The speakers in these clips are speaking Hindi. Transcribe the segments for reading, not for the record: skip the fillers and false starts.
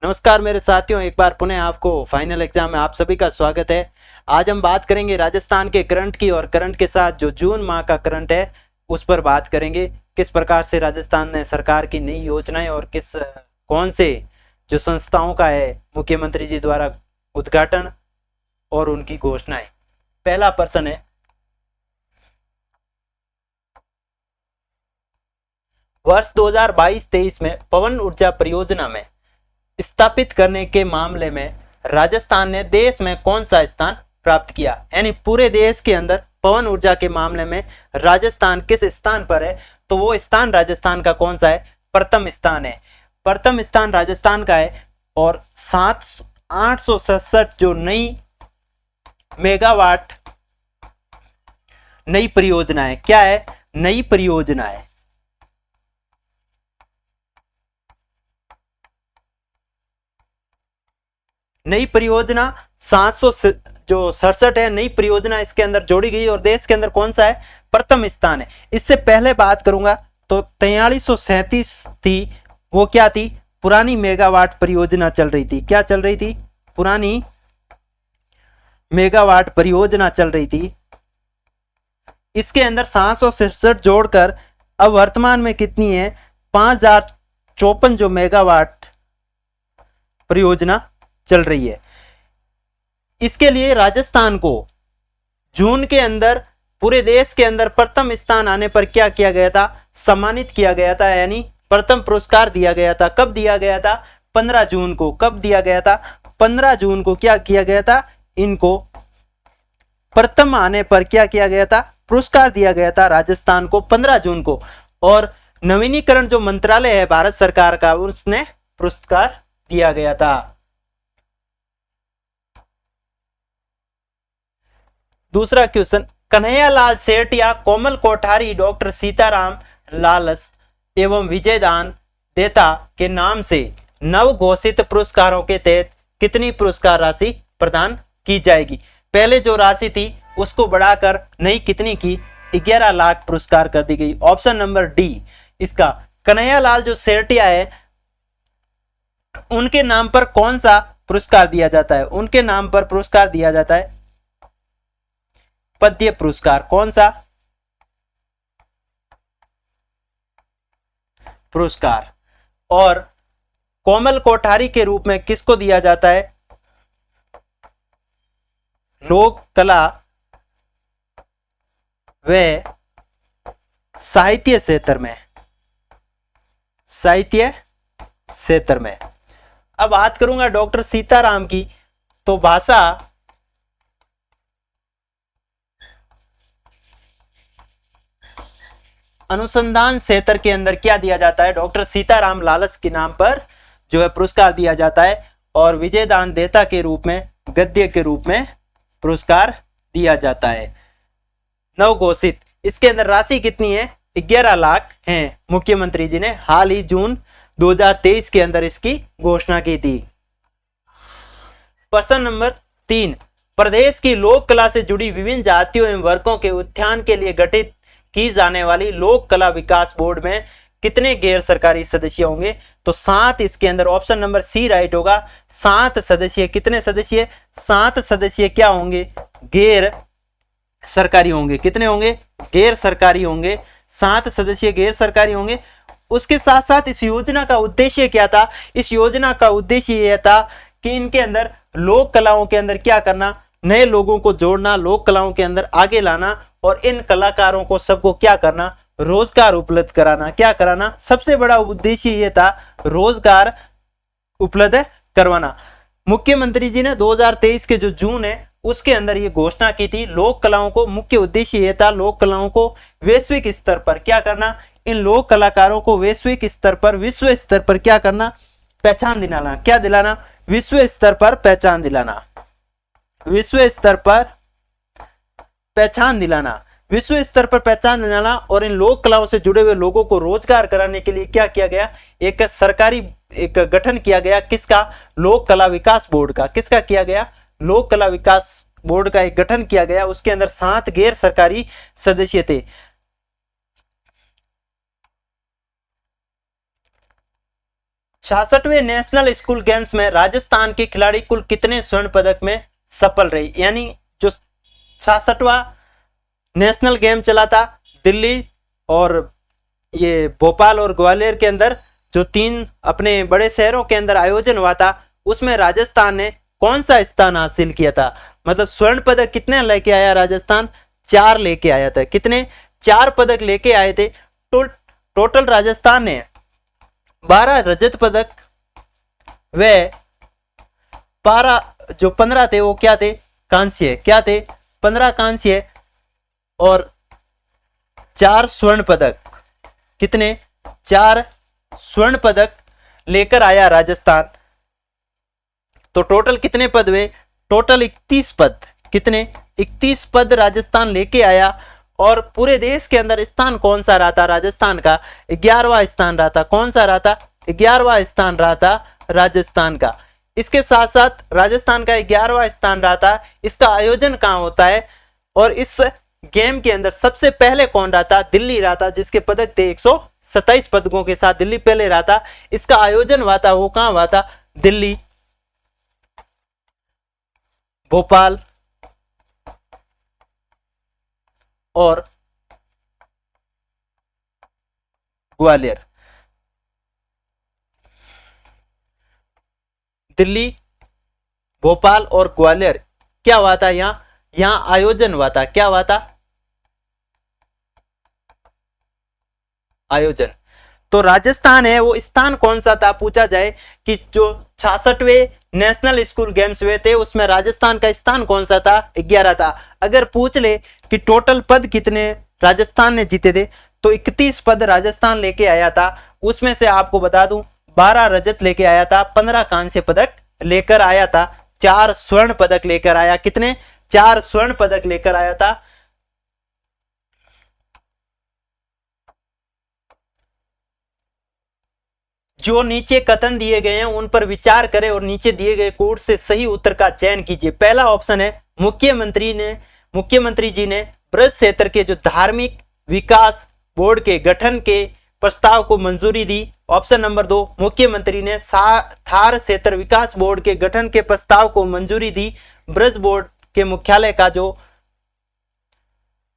नमस्कार मेरे साथियों, एक बार पुनः आपको फाइनल एग्जाम में आप सभी का स्वागत है। आज हम बात करेंगे राजस्थान के करंट की और करंट के साथ जो जून माह का करंट है उस पर बात करेंगे। किस प्रकार से राजस्थान ने सरकार की नई योजनाएं और कौन से जो संस्थाओं का है मुख्यमंत्री जी द्वारा उद्घाटन और उनकी घोषणाएं। पहला प्रश्न है, वर्ष 2022-23 में पवन ऊर्जा परियोजना में स्थापित करने के मामले में राजस्थान ने देश में कौन सा स्थान प्राप्त किया। यानी पूरे देश के अंदर पवन ऊर्जा के मामले में राजस्थान किस स्थान पर है, तो वो स्थान राजस्थान का कौन सा है? प्रथम स्थान है। प्रथम स्थान राजस्थान का है। और 867 जो नई मेगावाट नई परियोजना है, क्या है? नई परियोजना है। नई परियोजना 767 है नई परियोजना इसके अंदर जोड़ी गई और देश के अंदर कौन सा है? प्रथम स्थान है। इससे पहले बात करूंगा तो 4337 थी, वो क्या थी? पुरानी मेगावाट परियोजना चल रही थी। क्या चल रही थी? पुरानी मेगावाट परियोजना चल रही थी। इसके अंदर 767 जोड़कर अब वर्तमान में कितनी है? 5054 जो मेगावाट परियोजना चल रही है। इसके लिए राजस्थान को जून के अंदर पूरे देश के अंदर प्रथम स्थान आने पर क्या किया गया था? सम्मानित किया गया था, यानी प्रथम पुरस्कार दिया गया था। कब दिया गया था? 15 जून को। कब दिया गया था? 15 जून को। क्या किया गया था? इनको प्रथम आने पर क्या किया गया था? पुरस्कार दिया गया था राजस्थान को 15 जून को। और नवीनीकरण जो मंत्रालय है भारत सरकार का, उसने पुरस्कार दिया गया था। दूसरा क्वेश्चन, कन्हैयालाल सेठिया, कोमल कोठारी, डॉक्टर सीताराम लालस एवं विजयदान देता के नाम से नव घोषित पुरस्कारों के तहत कितनी पुरस्कार राशि प्रदान की जाएगी? पहले जो राशि थी उसको बढ़ाकर नई कितनी की? 11 लाख पुरस्कार कर दी गई। ऑप्शन नंबर डी इसका। कन्हैयालाल जो सेठिया है उनके नाम पर कौन सा पुरस्कार दिया जाता है? उनके नाम पर पुरस्कार दिया जाता है पद्य पुरस्कार। कौन सा पुरस्कार? और कोमल कोठारी के रूप में किसको दिया जाता है? लोक कला व साहित्य क्षेत्र में। साहित्य क्षेत्र में। अब बात करूंगा डॉक्टर सीताराम की, तो भाषा अनुसंधान क्षेत्र के अंदर क्या दिया जाता है? डॉक्टर सीताराम लालस के नाम पर जो है पुरस्कार दिया जाता है। और विजयदान देता के रूप में, गद्य के रूप में पुरस्कार दिया जाता है नव घोषित। इसके अंदर राशि कितनी है? 11 लाख है। मुख्यमंत्री जी ने हाल ही जून 2023 के अंदर इसकी घोषणा की थी। प्रश्न नंबर 3, प्रदेश की लोक कला से जुड़ी विभिन्न जातियों एवं वर्गों के उत्थान के लिए गठित की जाने वाली लोक कला विकास बोर्ड में कितने गैर सरकारी सदस्य होंगे? तो 7 इसके अंदर। ऑप्शन नंबर सी राइट होगा। 7 सदस्य। कितने सदस्य? 7 सदस्य क्या होंगे? गैर सरकारी होंगे। कितने होंगे? गैर सरकारी होंगे। 7 सदस्य गैर सरकारी होंगे। उसके साथ साथ इस योजना का उद्देश्य क्या था? इस योजना का उद्देश्य यह था कि इनके अंदर लोक कलाओं के अंदर क्या करना? नए लोगों को जोड़ना, लोक कलाओं के अंदर आगे लाना और इन कलाकारों को सबको क्या करना? रोजगार उपलब्ध कराना। क्या कराना? सबसे बड़ा उद्देश्य यह था रोजगार उपलब्ध करवाना। मुख्यमंत्री जी ने 2023 के जो जून है उसके अंदर ये घोषणा की थी। लोक कलाओं को मुख्य उद्देश्य यह था लोक कलाओं को वैश्विक स्तर पर क्या करना? इन लोक कलाकारों को वैश्विक स्तर पर, विश्व स्तर पर क्या करना? पहचान दिलाना। क्या दिलाना? विश्व स्तर पर पहचान दिलाना। विश्व स्तर पर पहचान दिलाना। विश्व स्तर पर पहचान दिलाना। और इन लोक कलाओं से जुड़े हुए लोगों को रोजगार कराने के लिए क्या किया गया? एक सरकारी गठन किया गया। किसका? लोक कला विकास बोर्ड का। किसका किया गया? लोक कला विकास बोर्ड का एक गठन किया गया। उसके अंदर 7 गैर सरकारी सदस्य थे। 66वें नेशनल स्कूल गेम्स में राजस्थान के खिलाड़ी कुल कितने स्वर्ण पदक में सफल रही? यानी जो 66वां नेशनल गेम चला था दिल्ली और ये भोपाल और ग्वालियर के अंदर, जो 3 अपने बड़े शहरों के अंदर आयोजन हुआ था, उसमें राजस्थान ने कौन सा स्थान हासिल किया था? मतलब स्वर्ण पदक कितने लेके आया राजस्थान? 4 लेके आया था। कितने? 4 पदक लेके आए थे। टोटल राजस्थान ने 12 रजत पदक व 15 थे वो क्या थे? कांस्य। क्या थे? 15 कांस्य और 4 स्वर्ण पदक। कितने? 4 स्वर्ण पदक लेकर आया राजस्थान। तो टोटल कितने पद हुए? टोटल 31 पद। कितने? 31 पद राजस्थान लेके आया। और पूरे देश के अंदर स्थान कौन सा रहा था राजस्थान का? 11वां स्थान रहा था। कौन सा रहा था? 11वां स्थान रहा था राजस्थान का। इसके साथ साथ राजस्थान का 11वां स्थान रहा था। इसका आयोजन कहाँ होता है? और इस गेम के अंदर सबसे पहले कौन रहा था? दिल्ली रहा था, जिसके पदक थे 127 पदकों के साथ दिल्ली पहले रहा था। इसका आयोजन हुआ था, वो कहाँ हुआ था? दिल्ली, भोपाल और ग्वालियर। दिल्ली, भोपाल और ग्वालियर क्या हुआ था? यहां आयोजन हुआ था। क्या हुआ था? आयोजन। तो राजस्थान है वो स्थान कौन सा था पूछा जाए कि जो 66वें नेशनल स्कूल गेम्स हुए थे उसमें राजस्थान का स्थान कौन सा था? 11 था। अगर पूछ ले कि टोटल पद कितने राजस्थान ने जीते थे, तो 31 पद राजस्थान लेके आया था। उसमें से आपको बता दूं 12 रजत लेके आया था, 15 कांस्य पदक लेकर आया था, 4 स्वर्ण पदक लेकर आया। कितने? 4 स्वर्ण पदक लेकर आया था। जो नीचे कथन दिए गए हैं उन पर विचार करें और नीचे दिए गए कोड से सही उत्तर का चयन कीजिए। पहला ऑप्शन है मुख्यमंत्री जी ने ब्रज क्षेत्र के जो धार्मिक विकास बोर्ड के गठन के प्रस्ताव को मंजूरी दी। ऑप्शन नंबर 2, मुख्यमंत्री ने थार क्षेत्र विकास बोर्ड के गठन के प्रस्ताव को मंजूरी दी। ब्रज बोर्ड के मुख्यालय का जो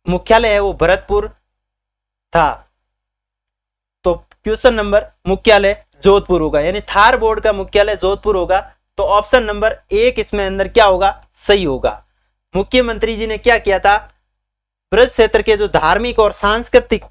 मुख्यालय है वो भरतपुर था। तो क्वेश्चन नंबर मुख्यालय जोधपुर होगा, यानी थार बोर्ड का मुख्यालय जोधपुर होगा। तो ऑप्शन नंबर 1 इसमें अंदर क्या होगा? सही होगा। मुख्यमंत्री जी ने क्या किया था? ब्रज क्षेत्र के जो धार्मिक और सांस्कृतिक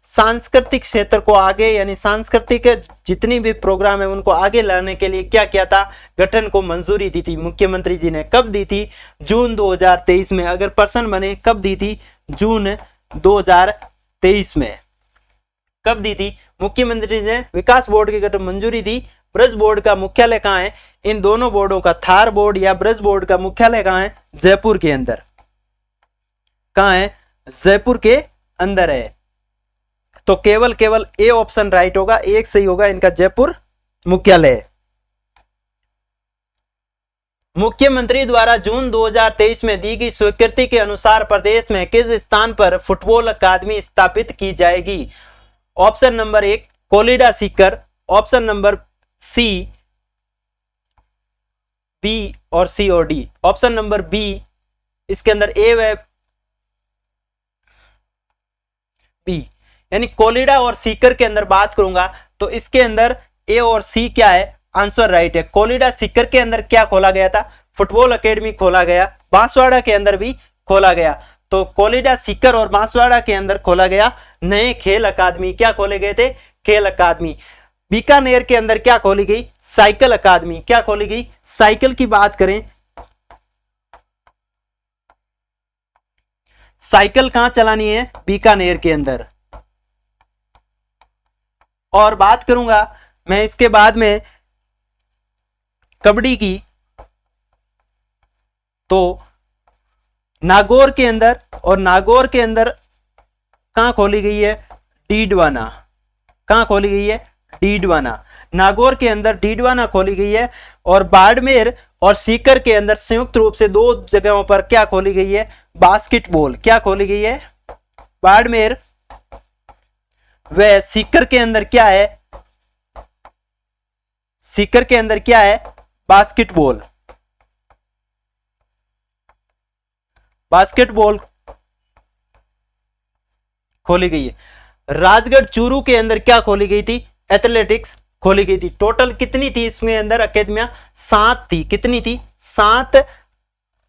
सांस्कृतिक क्षेत्र को आगे, यानी सांस्कृतिक जितनी भी प्रोग्राम है उनको आगे लाने के लिए क्या किया था? गठन को मंजूरी दी थी मुख्यमंत्री जी ने। कब दी थी? जून 2023 में। अगर प्रश्न बने कब दी थी? जून 2023 में। कब दी थी? मुख्यमंत्री ने विकास बोर्ड की गठन मंजूरी दी। ब्रज बोर्ड का मुख्यालय कहां है? इन दोनों बोर्डों का, थार बोर्ड या ब्रज बोर्ड का मुख्यालय कहां है? जयपुर के अंदर। कहां है? जयपुर के अंदर है। तो केवल ए ऑप्शन राइट होगा, एक सही होगा। इनका जयपुर मुख्यालय है। मुख्यमंत्री द्वारा जून 2023 में दी गई स्वीकृति के अनुसार प्रदेश में किस स्थान पर फुटबॉल अकादमी स्थापित की जाएगी? Option number 1 Kolida Sikar, option number C B और सी और डी। ऑप्शन नंबर बी इसके अंदर ए व बी, यानी कोलिडा और सीकर के अंदर बात करूंगा तो इसके अंदर ए और सी क्या है? आंसर राइट है। कोलिडा सीकर के अंदर क्या खोला गया था? फुटबॉल एकेडमी खोला गया। बांसवाड़ा के अंदर भी खोला गया। तो कोलिडा सीकर और बांसवाड़ा के अंदर खोला गया नए खेल अकादमी। क्या खोले गए थे? खेल अकादमी। बीकानेर के अंदर क्या खोली गई? साइकिल अकादमी। क्या खोली गई? साइकिल की बात करें, साइकिल कहां चलानी है? बीकानेर के अंदर। और बात करूंगा मैं इसके बाद में कबड्डी की, तो नागौर के अंदर, और नागौर के अंदर कहां खोली गई है? डीडवाना। कहां खोली गई है? डीडवाना। नागौर के अंदर डीडवाना खोली गई है। और बाड़मेर और सीकर के अंदर संयुक्त रूप से 2 जगहों पर क्या खोली गई है? बास्केटबॉल। क्या खोली गई है? बाड़मेर व सीकर के अंदर क्या है? सीकर के अंदर क्या है, बास्केटबॉल, बास्केटबॉल खोली गई है। राजगढ़ चूरू के अंदर क्या खोली गई थी, एथलेटिक्स खोली गई थी। टोटल कितनी थी इसमें अंदर अकेडमियां, 7 थी। कितनी थी, 7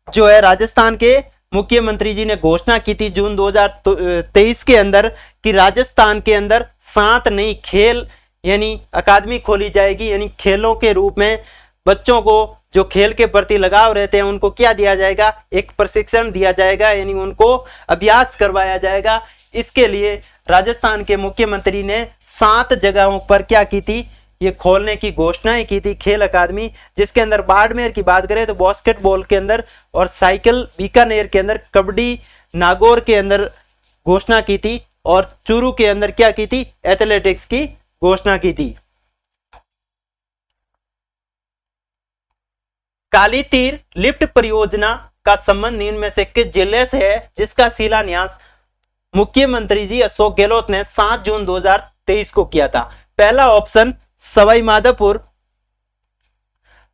जो है राजस्थान के मुख्यमंत्री जी ने घोषणा की थी जून 2023 के अंदर कि राजस्थान के अंदर 7 नई खेल यानी अकादमी खोली जाएगी, यानी खेलों के रूप में बच्चों को जो खेल के प्रति लगाव रहते हैं उनको क्या दिया जाएगा, एक प्रशिक्षण दिया जाएगा, यानी उनको अभ्यास करवाया जाएगा। इसके लिए राजस्थान के मुख्यमंत्री ने 7 जगहों पर क्या की थी, ये खोलने की घोषणाएं की थी खेल अकादमी, जिसके अंदर बाड़मेर की बात करें तो बास्केटबॉल के अंदर, और साइकिल बीकानेर के अंदर, कबड्डी नागौर के अंदर घोषणा की थी, और चूरू के अंदर क्या की थी, एथलेटिक्स की घोषणा की थी। काली तीर लिफ्ट परियोजना का संबंध निम्न में से किस जिले से है, जिसका शिलान्यास मुख्यमंत्री जी अशोक गहलोत ने 7 जून 2023 को किया था। पहला ऑप्शन सवाई माधोपुर,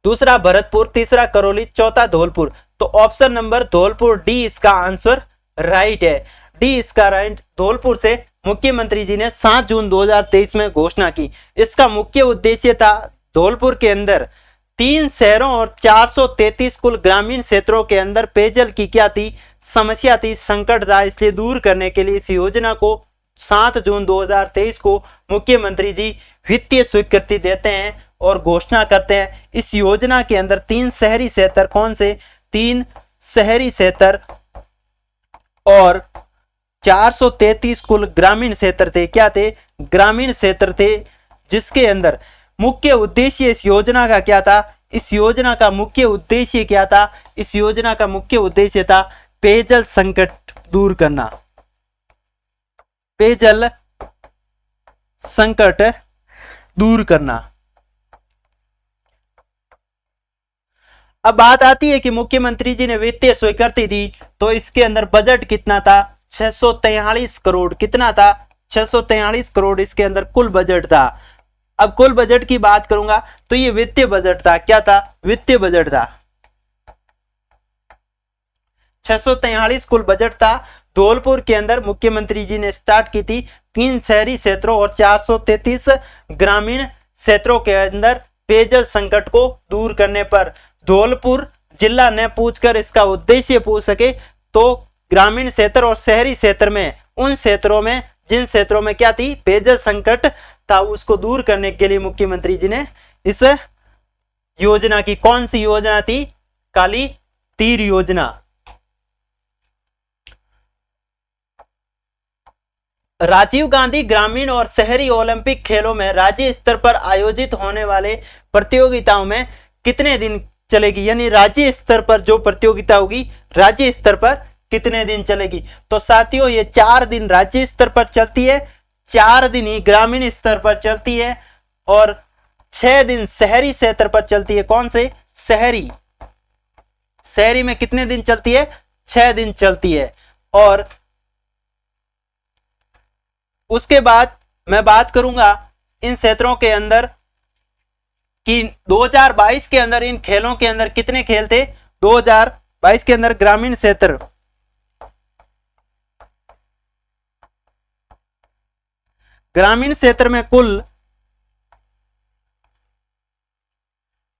दूसरा भरतपुर, तीसरा करौली, चौथा धौलपुर। तो ऑप्शन नंबर धौलपुर डी इसका आंसर राइट है, डी इसका राइट। धौलपुर से मुख्यमंत्री जी ने 7 जून 2023 में घोषणा की। इसका मुख्य उद्देश्य था धौलपुर के अंदर 3 शहरों और 433 कुल ग्रामीण क्षेत्रों के अंदर पेयजल की क्या थी, समस्या थी, संकट था। इसलिए दूर करने के लिए इस योजना को 7 जून 2023 को मुख्यमंत्री जी वित्तीय स्वीकृति देते हैं और घोषणा करते हैं। इस योजना के अंदर 3 शहरी क्षेत्र, कौन से 3 शहरी क्षेत्र और 433 कुल ग्रामीण क्षेत्र थे, क्या थे, ग्रामीण क्षेत्र थे, जिसके अंदर मुख्य उद्देश्य इस योजना का क्या था, इस योजना का मुख्य उद्देश्य क्या था, इस योजना का मुख्य उद्देश्य था पेयजल संकट दूर करना, पेयजल संकट दूर करना। अब बात आती है कि मुख्यमंत्री जी ने वित्तीय स्वीकृति दी तो इसके अंदर बजट कितना था, 643 करोड़। कितना था, 643 करोड़ इसके अंदर कुल बजट था। अब कुल बजट की बात करूंगा तो ये वित्तीय बजट था, क्या था, वित्तीय बजट था। 643 कुल बजट था। धौलपुर के अंदर मुख्यमंत्री जी ने स्टार्ट की थी 3 शहरी क्षेत्रों और 433 ग्रामीण क्षेत्रों के अंदर पेयजल संकट को दूर करने पर। धौलपुर जिला ने पूछकर इसका उद्देश्य पूछ सके तो ग्रामीण क्षेत्र और शहरी क्षेत्र में, उन क्षेत्रों में जिन क्षेत्रों में क्या थी, पेयजल संकट था, उसको दूर करने के लिए मुख्यमंत्री जी ने इस योजना की, कौन सी योजना थी, काली तीर योजना। राजीव गांधी ग्रामीण और शहरी ओलंपिक खेलों में राज्य स्तर पर आयोजित होने वाले प्रतियोगिताओं में कितने दिन चलेगी, यानी राज्य स्तर पर जो प्रतियोगिता होगी राज्य स्तर पर कितने दिन चलेगी। तो साथियों ये 4 दिन राज्य स्तर पर चलती है, 4 दिन ही ग्रामीण स्तर पर चलती है और 6 दिन शहरी क्षेत्र पर चलती है। कौन से, शहरी, शहरी में कितने दिन चलती है, 6 दिन चलती है। और उसके बाद मैं बात करूंगा इन क्षेत्रों के अंदर कि 2022 के अंदर इन खेलों के अंदर कितने खेल थे। 2022 के अंदर ग्रामीण क्षेत्र, ग्रामीण क्षेत्र में कुल,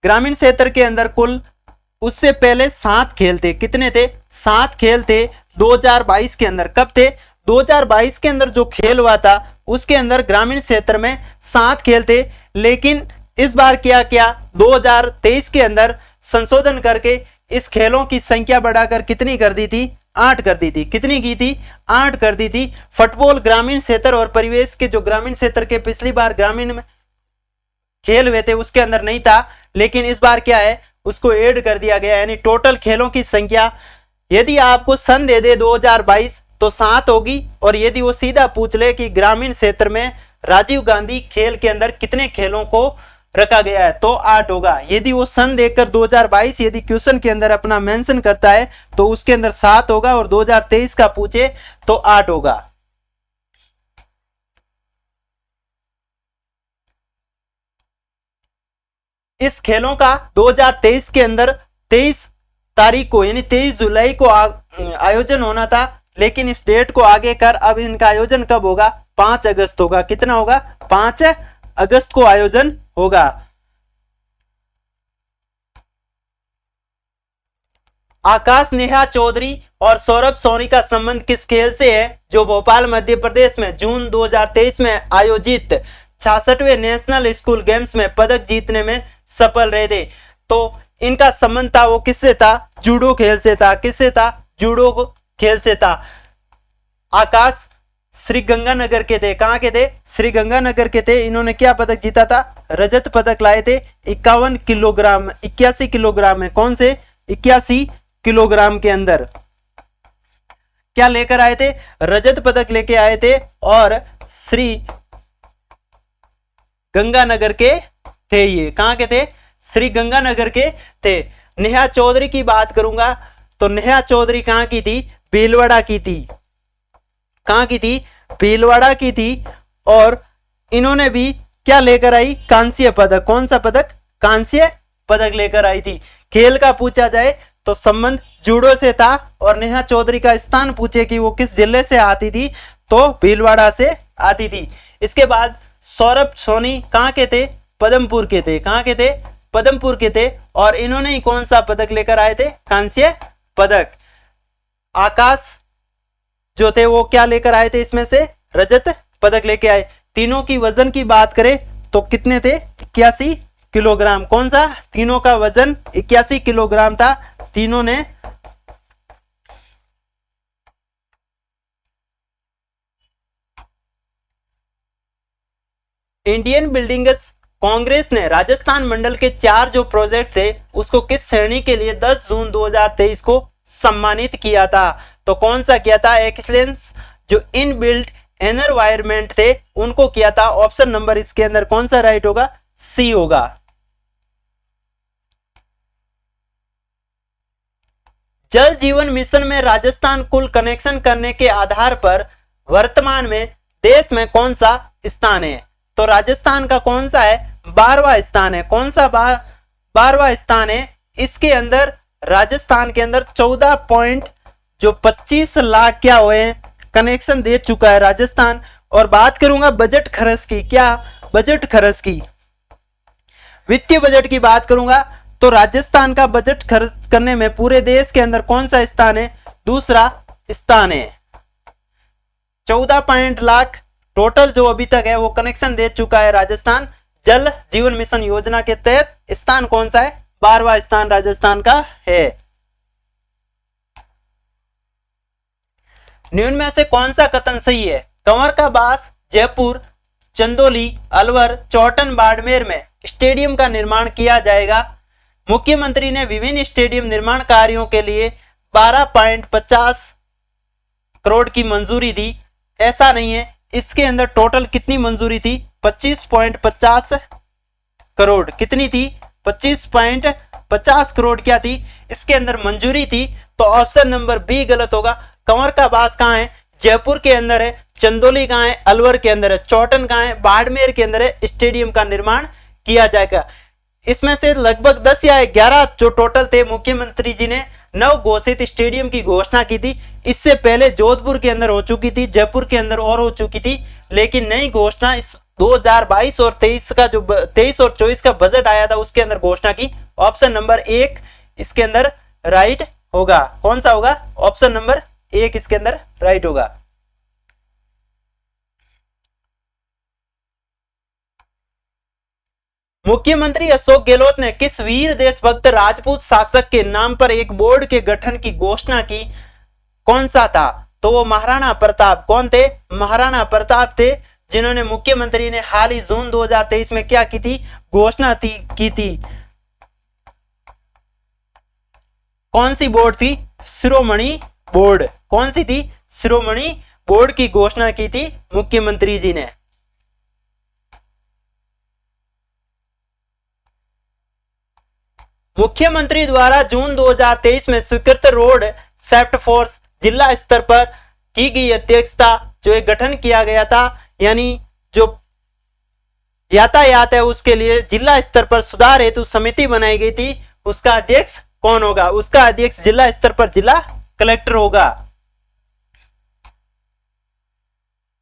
ग्रामीण क्षेत्र के अंदर कुल उससे पहले 7 खेल थे। कितने थे, 7 खेल थे 2022 के अंदर। कब थे, 2022 के अंदर जो खेल हुआ था उसके अंदर ग्रामीण क्षेत्र में 7 खेल थे। लेकिन इस बार क्या किया, 2023 के अंदर संशोधन करके इस खेलों की संख्या बढ़ाकर कितनी कर दी थी, 8 कर दी थी। कितनी की थी, 8 कर दी थी। फुटबॉल ग्रामीण क्षेत्र और परिवेश के जो ग्रामीण क्षेत्र के पिछली बार ग्रामीण में खेल हुए थे उसके अंदर नहीं था, लेकिन इस बार क्या है, उसको ऐड कर दिया गया। यानी टोटल खेलों की संख्या यदि आपको सन दे दे 2022 तो 7 होगी, और यदि वो सीधा पूछ ले कि ग्रामीण क्षेत्र में राजीव गांधी खेल के अंदर कितने खेलों को रखा गया है तो 8 होगा। यदि वो सन देकर 2022 यदि क्वेश्चन के अंदर अपना मेंशन करता है तो उसके अंदर 7 होगा, और 2023 का पूछे तो 8 होगा। इस खेलों का 2023 के अंदर 23 तारीख को यानी 23 जुलाई को आयोजन होना था, लेकिन इस डेट को आगे कर अब इनका आयोजन कब होगा? 5 अगस्त होगा। कितना होगा? 5 अगस्त को आयोजन होगा। आकाश नेहा चौधरी और सौरभ सोनी का संबंध किस खेल से है, जो भोपाल मध्य प्रदेश में जून 2023 में आयोजित 66वें नेशनल स्कूल गेम्स में पदक जीतने में सफल रहे थे? तो इनका संबंध था वो किससे था? जूडो खेल से था। किससे था? जूडो खेल से था। आकाश श्री गंगानगर के थे। कहां के थे? श्री गंगानगर के थे। इन्होंने क्या पदक जीता था? रजत पदक लाए थे 51 किलोग्राम 81 किलोग्राम में। कौन से? 81 किलोग्राम के अंदर क्या लेकर आए थे? रजत पदक लेके आए थे और श्री गंगानगर के थे। ये कहां के थे? श्री गंगानगर के थे। नेहा चौधरी की बात करूंगा तो नेहा चौधरी कहां की थी? भीलवाड़ा की थी। कहां की थी? भीलवाड़ा की थी। और इन्होंने भी क्या लेकर आई? कांस्य पदक। कौन सा पदक? कांस्य पदक लेकर आई थी। खेल का पूछा जाए तो संबंध जूडो से था। और नेहा चौधरी का स्थान पूछे कि वो किस जिले से आती थी, तो भीलवाड़ा से आती थी। इसके बाद सौरभ सोनी कहां के थे? पदमपुर के थे। कहां के थे? पदमपुर के थे। और इन्होंने ही कौन सा पदक लेकर आए थे? कांस्य पदक। आकाश जो थे वो क्या लेकर आए थे? इसमें से रजत पदक लेके आए। तीनों की वजन की बात करें तो कितने थे? 81 किलोग्राम। कौन सा? तीनों का वजन 81 किलोग्राम था। तीनों ने इंडियन बिल्डिंग्स कांग्रेस ने राजस्थान मंडल के 4 जो प्रोजेक्ट थे उसको किस श्रेणी के लिए 10 जून 2023 को सम्मानित किया था? तो कौन सा किया था? एक्सीलेंस जो इन बिल्ट एनवायरमेंट थे उनको किया था। ऑप्शन नंबर इसके अंदर कौन सा राइट होगा? सी होगा। जल जीवन मिशन में राजस्थान कुल कनेक्शन करने के आधार पर वर्तमान में देश में कौन सा स्थान है? तो राजस्थान का कौन सा है? 12वां स्थान है। कौन सा? 12वां स्थान है। इसके अंदर राजस्थान के अंदर 14.25 लाख क्या हुए हैं? कनेक्शन दे चुका है राजस्थान। और बात करूंगा बजट खर्च की। क्या? बजट खर्च की, वित्तीय बजट की बात करूंगा तो राजस्थान का बजट खर्च करने में पूरे देश के अंदर कौन सा स्थान है? दूसरा स्थान है। 14 लाख टोटल जो अभी तक है वो कनेक्शन दे चुका है राजस्थान जल जीवन मिशन योजना के तहत। स्थान कौन सा है? 12वां स्थान राजस्थान का है। निम्न में से कौन सा कथन सही है? कंवर का बास जयपुर, चंदौली, अलवर, चौटन, बाड़मेर में स्टेडियम का निर्माण किया जाएगा। मुख्यमंत्री ने विभिन्न स्टेडियम निर्माण कार्यों के लिए 12.50 करोड़ की मंजूरी दी। ऐसा नहीं है, इसके अंदर टोटल कितनी मंजूरी थी? 25.50 करोड़। कितनी थी? 25.50 करोड़ क्या थी? इसके अंदर मंजूरी थी। तो ऑप्शन नंबर बी गलत होगा। कंवर का बास कहां है? जयपुर के अंदर है। चंदौली कहां है? अलवर के अंदर है। चौटन कहां है? बाड़मेर के अंदर है। स्टेडियम का निर्माण किया जाएगा। इसमें से लगभग 10 या 11 जो टोटल थे मुख्यमंत्री जी ने नव घोषित स्टेडियम की घोषणा की थी। इससे पहले जोधपुर के अंदर हो चुकी थी, जयपुर के अंदर और हो चुकी थी, लेकिन नई घोषणा इस 2022 और 23 का जो 23 और 24 का बजट आया था उसके अंदर घोषणा की। ऑप्शन नंबर 1 इसके अंदर राइट होगा। कौन सा होगा? ऑप्शन नंबर 1 इसके अंदर राइट होगा। मुख्यमंत्री अशोक गहलोत ने किस वीर देशभक्त राजपूत शासक के नाम पर एक बोर्ड के गठन की घोषणा की? कौन सा था? तो वो महाराणा प्रताप। कौन थे? महाराणा प्रताप थे, जिन्होंने मुख्यमंत्री ने हाल ही जून 2023 में क्या की थी? घोषणा की थी। कौन सी बोर्ड थी? शिरोमणि बोर्ड। कौन सी थी? शिरोमणि बोर्ड की घोषणा की थी मुख्यमंत्री जी ने। मुख्यमंत्री द्वारा जून 2023 में स्वीकृत रोड सेफ्टी फोर्स जिला स्तर पर की गई अध्यक्षता जो एक गठन किया गया था, यानी जो यातायात है उसके लिए जिला स्तर पर सुधार हेतु समिति बनाई गई थी, उसका अध्यक्ष कौन होगा? उसका अध्यक्ष जिला स्तर पर जिला कलेक्टर होगा।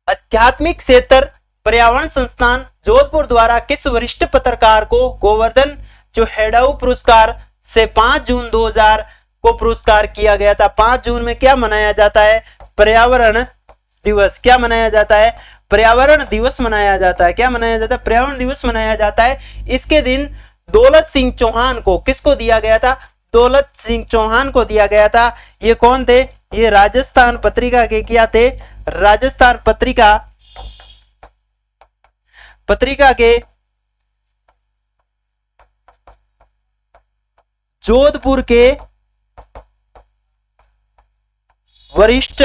आध्यात्मिक क्षेत्र पर्यावरण संस्थान जोधपुर द्वारा किस वरिष्ठ पत्रकार को गोवर्धन जो हेडाऊ पुरस्कार से 5 जून 2000 को पुरस्कार किया गया था? 5 जून में क्या मनाया जाता है? पर्यावरण दिवस। क्या मनाया जाता है? पर्यावरण दिवस मनाया जाता है। क्या मनाया जाता है? पर्यावरण दिवस मनाया जाता है। इसके दिन दौलत सिंह चौहान को, किसको दिया गया था? दौलत सिंह चौहान को दिया गया था। ये कौन थे? ये राजस्थान पत्रिका के क्या थे? राजस्थान पत्रिका के जोधपुर के वरिष्ठ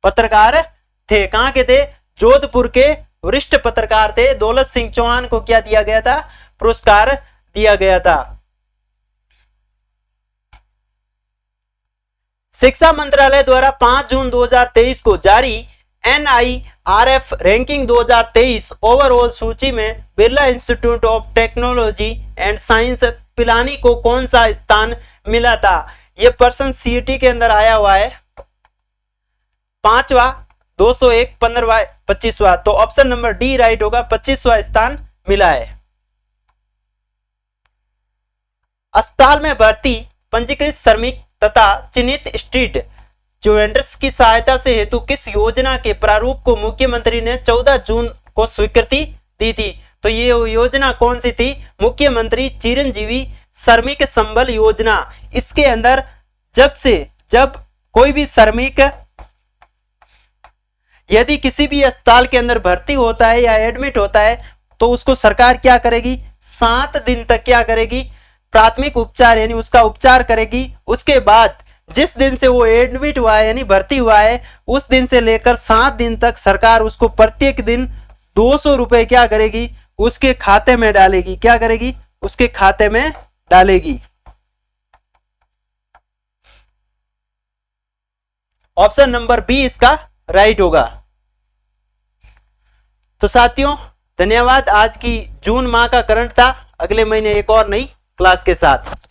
पत्रकार थे। कहां के थे? जोधपुर के वरिष्ठ पत्रकार थे। दौलत सिंह चौहान को क्या दिया गया था? पुरस्कार दिया गया था। शिक्षा मंत्रालय द्वारा 5 जून 2023 को जारी NIRF रैंकिंग 2023 ओवरऑल सूची में Birla institute of technology and science Pilani को कौन सा स्थान मिला था? यह प्रश्न CET के अंदर आया हुआ है। 5वां, 201, 15वां, 25वां। तो ऑप्शन नंबर डी राइट होगा, 25वां स्थान मिला है। अस्पताल में भर्ती पंजीकृत श्रमिक तथा चिन्हित स्ट्रीट वेंडर्स की सहायता से हेतु किस योजना के प्रारूप को मुख्यमंत्री ने 14 जून को स्वीकृति दी थी? तो ये योजना कौन सी थी? मुख्यमंत्री चिरंजीवी श्रमिक संबल योजना। इसके अंदर जब कोई भी श्रमिक यदि किसी भी अस्पताल के अंदर भर्ती होता है या एडमिट होता है तो उसको सरकार क्या करेगी? 7 दिन तक क्या करेगी? प्राथमिक उपचार यानी उसका उपचार करेगी। उसके बाद जिस दिन से वो एडमिट हुआ है यानी भर्ती हुआ है उस दिन से लेकर 7 दिन तक सरकार उसको प्रत्येक दिन 200 रुपए क्या करेगी? उसके खाते में डालेगी। क्या करेगी? उसके खाते में डालेगी। ऑप्शन नंबर बी इसका राइट होगा। तो साथियों धन्यवाद। आज की जून माह का करंट था। अगले महीने एक और नई क्लास के साथ।